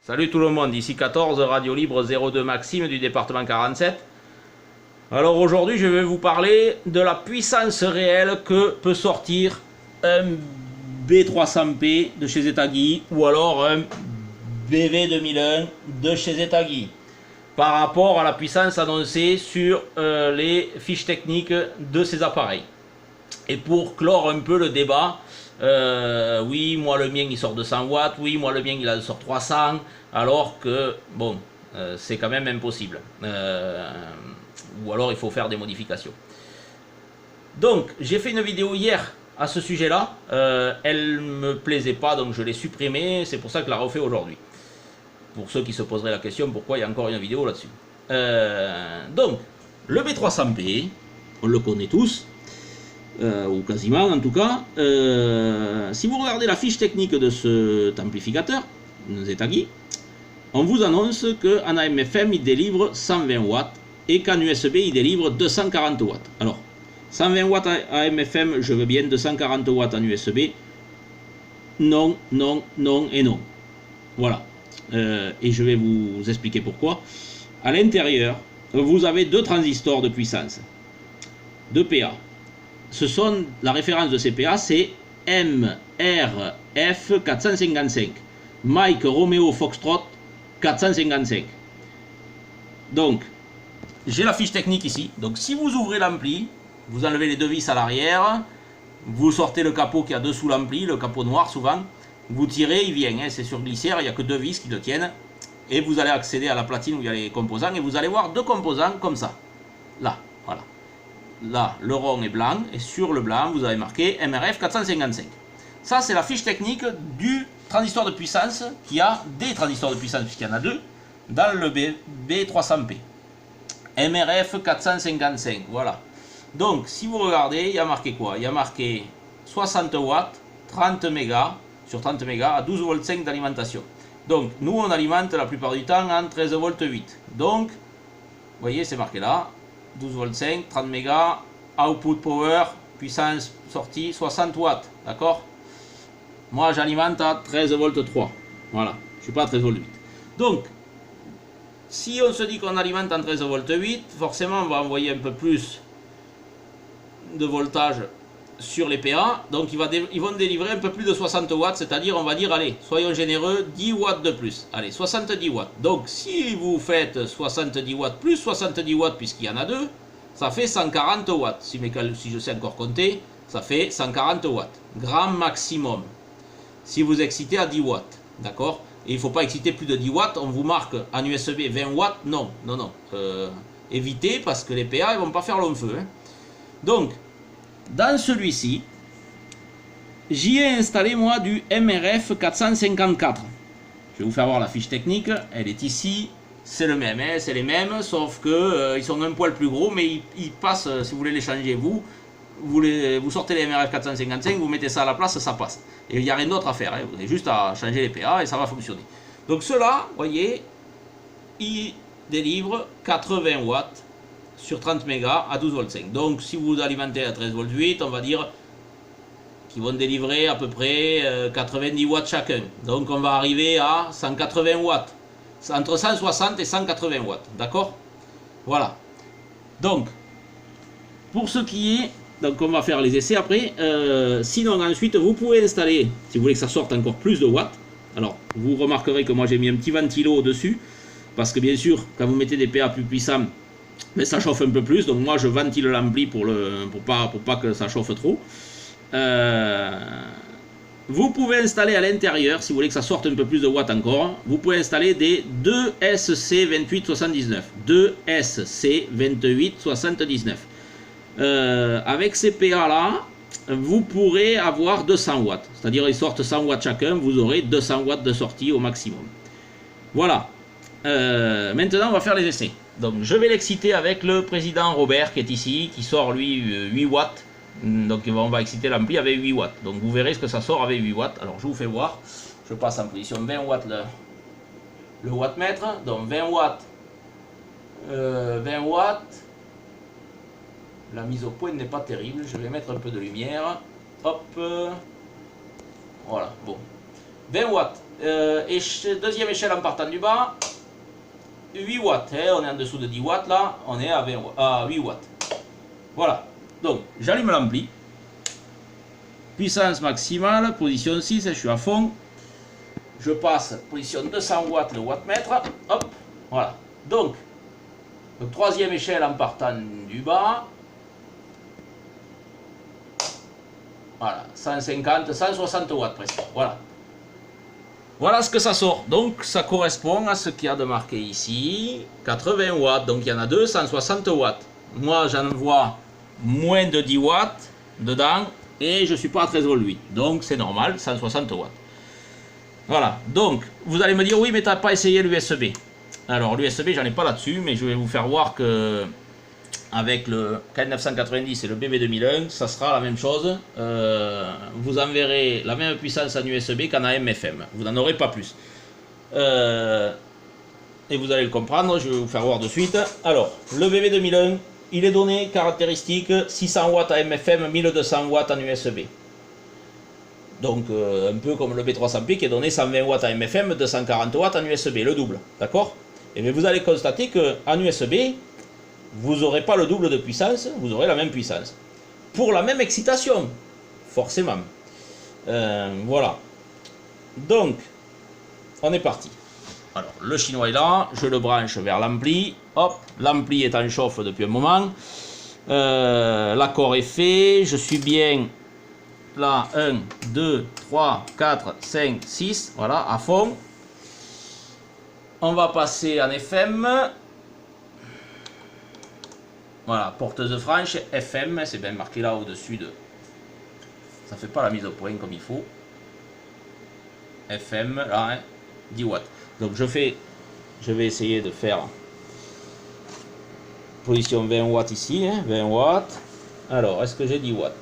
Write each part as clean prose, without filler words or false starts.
Salut tout le monde, ici 14, Radio Libre 02 Maxime du département 47. Alors aujourd'hui je vais vous parler de la puissance réelle que peut sortir un B300P de chez Zetagi ou alors un BV2001 de chez Zetagi par rapport à la puissance annoncée sur les fiches techniques de ces appareils. Et pour clore un peu le débat, oui, moi le mien il sort de 100 watts, oui, moi le mien il en sort 300, alors que, bon, c'est quand même impossible. Ou alors il faut faire des modifications. Donc, j'ai fait une vidéo hier à ce sujet-là, elle me plaisait pas, donc je l'ai supprimée, c'est pour ça que je la refais aujourd'hui. Pour ceux qui se poseraient la question, pourquoi il y a encore une vidéo là-dessus. Donc, le B300P, on le connaît tous, ou quasiment en tout cas. Si vous regardez la fiche technique de cet amplificateur, Zetagi, on vous annonce qu'en AM/FM il délivre 120 watts et qu'en USB il délivre 240 watts. Alors, 120 watts AM/FM, je veux bien, 240 watts en USB, non, non, non et non. Voilà. Et je vais vous expliquer pourquoi. À l'intérieur, vous avez deux transistors de puissance, deux PA. La référence de ces PA, c'est MRF 455. Mike Romeo Foxtrot 455. Donc, j'ai la fiche technique ici. Donc, si vous ouvrez l'ampli, vous enlevez les deux vis à l'arrière, vous sortez le capot qui a dessous l'ampli, le capot noir souvent, vous tirez, il vient, hein, c'est sur glissière, il n'y a que deux vis qui le tiennent, et vous allez accéder à la platine où il y a les composants, et vous allez voir deux composants comme ça. Là, voilà. Là, le rond est blanc, et sur le blanc, vous avez marqué MRF 455. Ça, c'est la fiche technique du transistor de puissance, qui a des transistors de puissance, puisqu'il y en a deux, dans le B300P. MRF 455, voilà. Donc, si vous regardez, il y a marqué quoi? Il y a marqué 60 watts, 30 mégas, sur 30 mégas, à 12 volts 5 d'alimentation. Donc, nous, on alimente la plupart du temps en 13 volts 8. Donc, vous voyez, c'est marqué là, 12 volts 5, 30 mégas, output power, puissance sortie, 60 watts, d'accord? Moi, j'alimente à 13 volts 3. Voilà, je ne suis pas à 13 volts 8. Donc, si on se dit qu'on alimente en 13 volts 8, forcément, on va envoyer un peu plus de voltage sur les PA. Donc, ils vont délivrer un peu plus de 60 watts, c'est-à-dire, on va dire, allez, soyons généreux, 10 watts de plus. Allez, 70 watts. Donc, si vous faites 70 watts plus 70 watts, puisqu'il y en a deux, ça fait 140 watts. Si je sais encore compter, ça fait 140 watts. Grand maximum. Si vous excitez à 10 watts, d'accord? Et il ne faut pas exciter plus de 10 watts, on vous marque en USB 20 watts, non, non, non. Évitez, parce que les PA, ils ne vont pas faire long feu. Hein. Donc, dans celui-ci, j'y ai installé, moi, du MRF 454. Je vais vous faire voir la fiche technique, elle est ici. C'est le même, hein, c'est les mêmes, sauf que ils sont un poil plus gros, mais ils passent, si vous voulez les changer, vous sortez les MRF 455, vous mettez ça à la place, ça passe. Et il n'y a rien d'autre à faire, hein. Vous avez juste à changer les PA et ça va fonctionner. Donc ceux-là, vous voyez, ils délivrent 80 watts sur 30 mégas à 12 volts 5. Donc si vous alimentez à 13 volts 8, on va dire qu'ils vont délivrer à peu près 90 watts chacun. Donc on va arriver à 180 watts. Entre 160 et 180 watts, d'accord? Voilà. Donc, pour ce qui est... Donc on va faire les essais après. Sinon ensuite vous pouvez installer, si vous voulez que ça sorte encore plus de watts. Alors vous remarquerez que moi j'ai mis un petit ventilo au-dessus. Parce que bien sûr, quand vous mettez des PA plus puissants, mais ça chauffe un peu plus. Donc moi je ventile l'ampli pour pas que ça chauffe trop. Vous pouvez installer à l'intérieur, si vous voulez que ça sorte un peu plus de watts encore, vous pouvez installer des 2SC2879. 2SC2879. Avec ces PA là, vous pourrez avoir 200 watts. C'est-à-dire ils sortent 100 watts chacun, vous aurez 200 watts de sortie au maximum. Voilà. Maintenant on va faire les essais. Donc je vais l'exciter avec le président Robert qui est ici, qui sort lui 8 watts. Donc on va exciter l'ampli avec 8 watts. Donc vous verrez ce que ça sort avec 8 watts. Alors je vous fais voir. Je passe en position 20 watts le wattmètre. Donc 20 watts. 20 watts. La mise au point n'est pas terrible. Je vais mettre un peu de lumière. Hop. Voilà. Bon. 20 watts. Deuxième échelle en partant du bas, 8 watts. Hein, on est en dessous de 10 watts là, on est à 8 watts. Voilà. Donc, j'allume l'ampli. Puissance maximale, position 6, je suis à fond. Je passe position 200 watts le wattmètre. Hop, voilà. Donc, troisième échelle en partant du bas. Voilà, 150, 160 watts presque. Voilà. Voilà ce que ça sort. Donc, ça correspond à ce qu'il y a de marqué ici. 80 watts. Donc, il y en a deux, 160 watts. Moi, j'en vois moins de 10 watts dedans. Et je ne suis pas à 13 volts 8. Donc, c'est normal, 160 watts. Voilà. Donc, vous allez me dire, oui, mais tu n'as pas essayé l'USB. Alors, l'USB, j'en ai pas là-dessus. Mais je vais vous faire voir que avec le K990 et le BB2001, ça sera la même chose. Vous enverrez la même puissance en USB qu'en AM/FM. Vous n'en aurez pas plus. Et vous allez le comprendre, je vais vous faire voir de suite. Alors, le BB2001, il est donné caractéristique 600 watts AM/FM, 1200 watts en USB. Donc, un peu comme le B300P qui est donné 120 watts AM/FM, 240 watts en USB, le double. D'accord? Et bien, vous allez constater qu'en USB, vous n'aurez pas le double de puissance, vous aurez la même puissance. Pour la même excitation, forcément. Voilà. Donc, on est parti. Alors, le chinois est là, je le branche vers l'ampli. Hop, l'ampli est en chauffe depuis un moment. L'accord est fait, je suis bien là, 1, 2, 3, 4, 5, 6, voilà, à fond. On va passer en FM. Voilà, porteuse franche, FM, c'est bien marqué là au-dessus de... Ça fait pas la mise au point comme il faut. FM, là, hein, 10 watts. Donc je vais essayer de faire position 20 watts ici, hein, 20 watts. Alors, est-ce que j'ai 10 watts?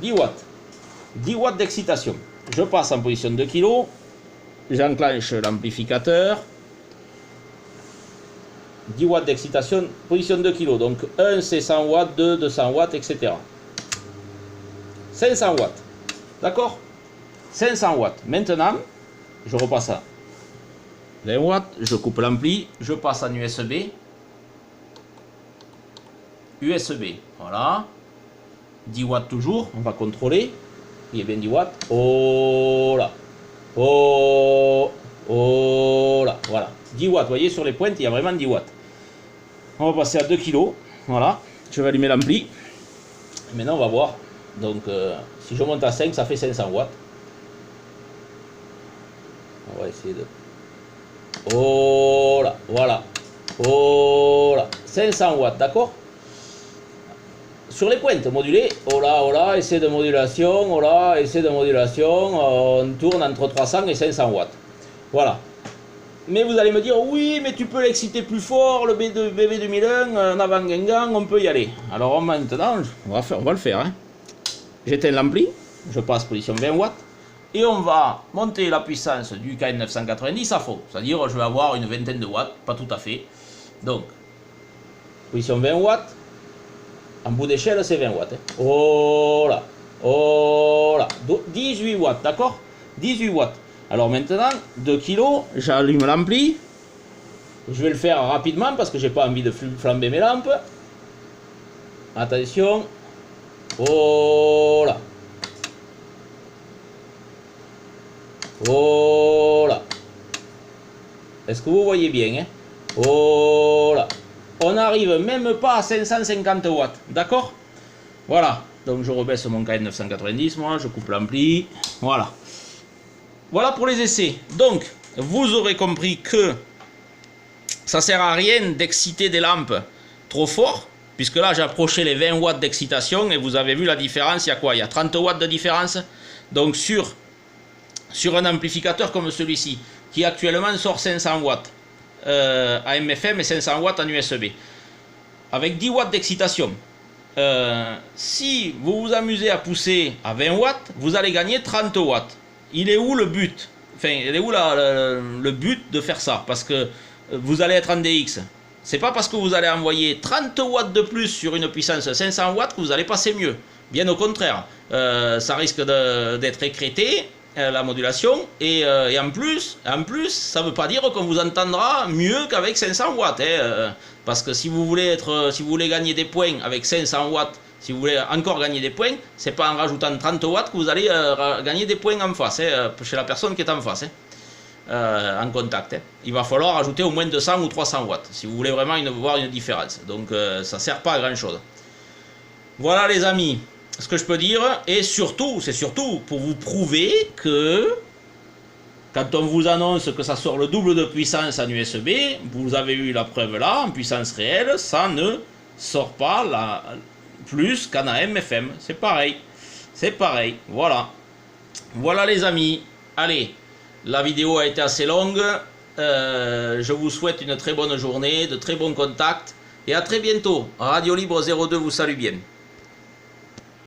10 watts. 10 watts d'excitation. Je passe en position 2 kg. J'enclenche l'amplificateur. 10 watts d'excitation, position 2 kg. Donc 1 c'est 100 watts, 2 200 watts, etc. 500 watts. D'accord? 500 watts. Maintenant, je repasse à 20 watts. Je coupe l'ampli. Je passe en USB. USB. Voilà. 10 watts toujours. On va contrôler. Il y a bien 10 watts. Oh là. Oh. Oh là. Voilà. 10 watts. Vous voyez, sur les pointes, il y a vraiment 10 watts. On va passer à 2 kg. Voilà. Je vais allumer l'ampli. Maintenant, on va voir. Donc, si je monte à 5, ça fait 500 watts. On va essayer de... Oh là. Voilà. Oh là. 500 watts, d'accord? Sur les pointes modulées. Oh là, essai de modulation. Oh là, essai de modulation. On tourne entre 300 et 500 watts. Voilà. Mais vous allez me dire, oui, mais tu peux l'exciter plus fort, le BB2001, en avant Guingamp, on peut y aller. Alors maintenant, on va le faire. Hein. J'éteins l'ampli, je passe position 20 watts, et on va monter la puissance du K990 à fond. C'est-à-dire, je vais avoir une vingtaine de watts, pas tout à fait. Donc, position 20 watts, en bout d'échelle, c'est 20 watts. Hein. Oh là, oh là, 18 watts, d'accord? 18 watts. Alors maintenant, 2 kg, j'allume l'ampli. Je vais le faire rapidement parce que j'ai pas envie de flamber mes lampes. Attention. Oh là. Oh là. Est-ce que vous voyez bien, hein? Oh là. On n'arrive même pas à 550 watts. D'accord? Voilà. Donc je rebaisse mon K990, moi, je coupe l'ampli. Voilà. Voilà pour les essais. Donc, vous aurez compris que ça sert à rien d'exciter des lampes trop fort, puisque là, j'ai approché les 20 watts d'excitation et vous avez vu la différence. Il y a quoi? Il y a 30 watts de différence. Donc, sur un amplificateur comme celui-ci, qui actuellement sort 500 watts AM/FM et 500 watts en USB, avec 10 watts d'excitation, si vous vous amusez à pousser à 20 watts, vous allez gagner 30 watts. Il est où le but? Enfin, il est où le but de faire ça? Parce que vous allez être en DX. C'est pas parce que vous allez envoyer 30 watts de plus sur une puissance 500 watts que vous allez passer mieux. Bien au contraire. Ça risque d'être écrété la modulation, et en plus, ça ne veut pas dire qu'on vous entendra mieux qu'avec 500 watts, parce que si vous voulez gagner des points avec 500 watts, si vous voulez encore gagner des points, c'est pas en rajoutant 30 watts que vous allez gagner des points en face, chez la personne qui est en face, en contact. Il va falloir ajouter au moins 200 ou 300 watts, si vous voulez vraiment voir une différence. Donc ça ne sert pas à grand chose. Voilà les amis, ce que je peux dire, et surtout, c'est surtout pour vous prouver que quand on vous annonce que ça sort le double de puissance en USB, vous avez eu la preuve là, en puissance réelle, ça ne sort pas plus qu'en AM/FM. C'est pareil. C'est pareil. Voilà. Voilà les amis. Allez, la vidéo a été assez longue. Je vous souhaite une très bonne journée, de très bons contacts. Et à très bientôt. Radio Libre 02 vous salue bien.